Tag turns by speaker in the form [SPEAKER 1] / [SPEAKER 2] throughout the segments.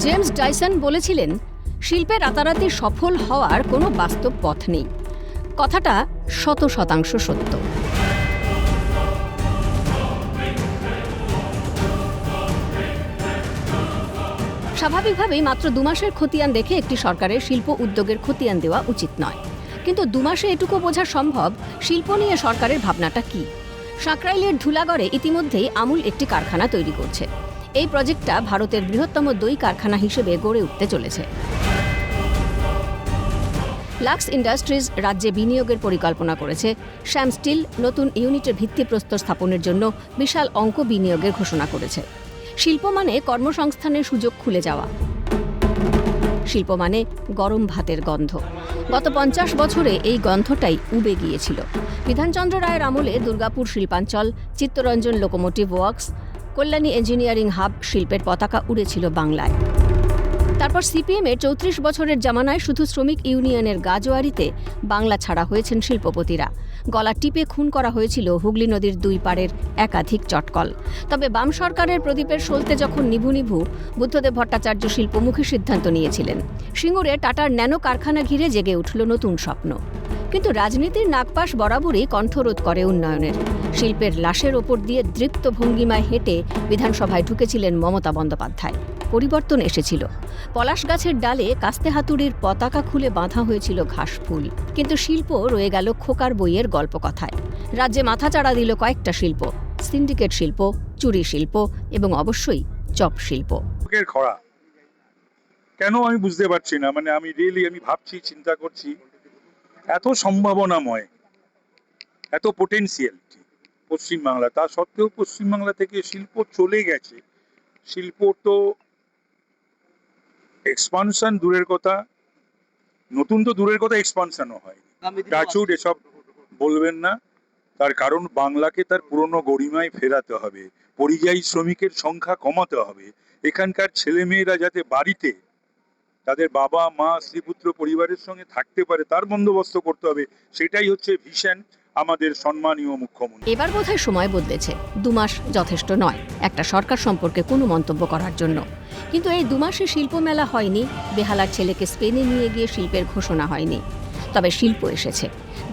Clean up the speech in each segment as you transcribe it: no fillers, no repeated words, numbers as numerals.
[SPEAKER 1] James Dyson বলেছিলেন, শিল্পে রাতারাতি সফল হওয়ার কোনো বাস্তব পথ নেই। কথাটা 100% সত্য। স্বাভাবিকভাবেই মাত্র 2 মাসের খতিয়ান দেখে একটি সরকারের শিল্প উদ্যোগের খতিয়ান দেওয়া উচিত নয়। কিন্তু 2 মাসে এটুকু বোঝা সম্ভব শিল্প নিয়ে সরকারের ভাবনাটা কি। সাঁকরাইলের ধুলাগড়ে ইতিমধ্যেই আমুল একটি কারখানা তৈরি করছে। এই প্রজেক্টটা ভারতের বৃহত্তম দই কারখানা হিসেবে গড়ে উঠতে চলেছে। লাক্স ইন্ডাস্ট্রিজ রাজ্যে বিনিয়োগের পরিকল্পনা করেছে। শ্যাম স্টিল নতুন ইউনিটের ভিত্তিপ্রস্তর স্থাপনের জন্য বিশাল অঙ্ক বিনিয়োগের ঘোষণা করেছে। শিল্প মানে কর্মসংস্থানের সুযোগ খুলে যাওয়া। শিল্প মানে গরম ভাতের গন্ধ। গত 50 বছরে এই গন্ধটাই উবে গিয়েছিল। বিধানচন্দ্র রায়ের আমলে দুর্গাপুর শিল্পাঞ্চল, Chittaranjan locomotive works, Kalyani engineering hub শিল্পের পতাকা উড়েছিল বাংলায়। তারপর সিপিএমের 34 বছরের জামানায় শুধু শ্রমিক ইউনিয়নের গাজোয়ারিতে বাংলা ছাড়া হয়েছেন শিল্পপতিরা। গলা টিপে খুন করা হয়েছিল হুগলি নদীর 2 পাড়ের একাধিক চটকল। তবে বাম সরকারের প্রদীপের সলতে যখন নিভু নিভু, বুদ্ধদেব ভট্টাচার্য শিল্পমুখী সিদ্ধান্ত নিয়েছিলেন। সিঙ্গুরে টাটার ন্যানো কারখানা ঘিরে জেগে উঠল নতুন স্বপ্ন। কিন্তু রাজনীতির নাগপাশ বরাবরই কণ্ঠরোধ করে উন্নয়নের। শিল্পের লাশের ওপর দিয়ে দৃপ্ত ভঙ্গিমায় হেঁটে বিধানসভায় ঢুকেছিলেন মমতা বন্দ্যোপাধ্যায়। পরিবর্তন এসেছিল। পলাশ গাছের ডালে কাস্তে হাতুড়ির পতাকা খুলে বাঁধা হয়েছিল ঘাসফুল। কিন্তু শিল্প রয়ে গেল খোকার বইয়ের গল্পকথায়। রাজ্যে মাথাচাড়া দিল কয়েকটা শিল্প: সিন্ডিকেট শিল্প, চুরি শিল্প এবং অবশ্যই চপ শিল্প।
[SPEAKER 2] খরা কেন আমি বুঝতে পারছি না। আমি ভাবছি, চিন্তা করছি, এত সম্ভাবনাময়, এত পোটেনশিয়াল পশ্চিমবাংলা, তা সত্ত্বেও পশ্চিমবাংলা থেকে শিল্প চলে গেছে। শিল্প তো এক্সপানশন দূরের কথা, নতুন তো দূরের কথা, এক্সপানশনও হয়। টাচুড এসব বলবেন না। তার কারণ বাংলাকে তার পুরনো গরিমায় ফেরাতে হবে। পরিযায়ী শ্রমিকের সংখ্যা কমাতে হবে। এখানকার ছেলেমেয়েরা যাতে বাড়িতে তাদের বাবা মা স্ত্রীপুত্র পরিবারের সঙ্গে থাকতে পারে, তার বন্দোবস্ত করতে হবে। সেটাই হচ্ছে ভিশন আমাদের সম্মানীয় মুখ্যমন্ত্রী।
[SPEAKER 1] এবার বোধহয় সময় বদলেছে। 2 মাস যথেষ্ট নয় একটা সরকার সম্পর্কে কোনো মন্তব্য করার জন্য। কিন্তু এই 2 মাসে শিল্প মেলা হয়নি, বেহালার ছেলেকে স্পেনে নিয়ে গিয়ে শিল্পের ঘোষণা হয়নি। তবে শিল্প এসেছে।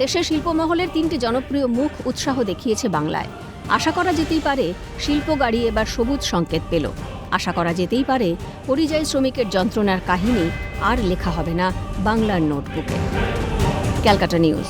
[SPEAKER 1] দেশের শিল্পমহলের 3টি জনপ্রিয় মুখ উৎসাহ দেখিয়েছে বাংলায়। আশা করা যেতেই পারে শিল্প গাড়ি এবার সবুজ সংকেত পেল। আশা করা যেতেই পারে পরিযায়ী শ্রমিকের যন্ত্রণার কাহিনী আর লেখা হবে না বাংলার নোটবুকে। ক্যালকাটা নিউজ।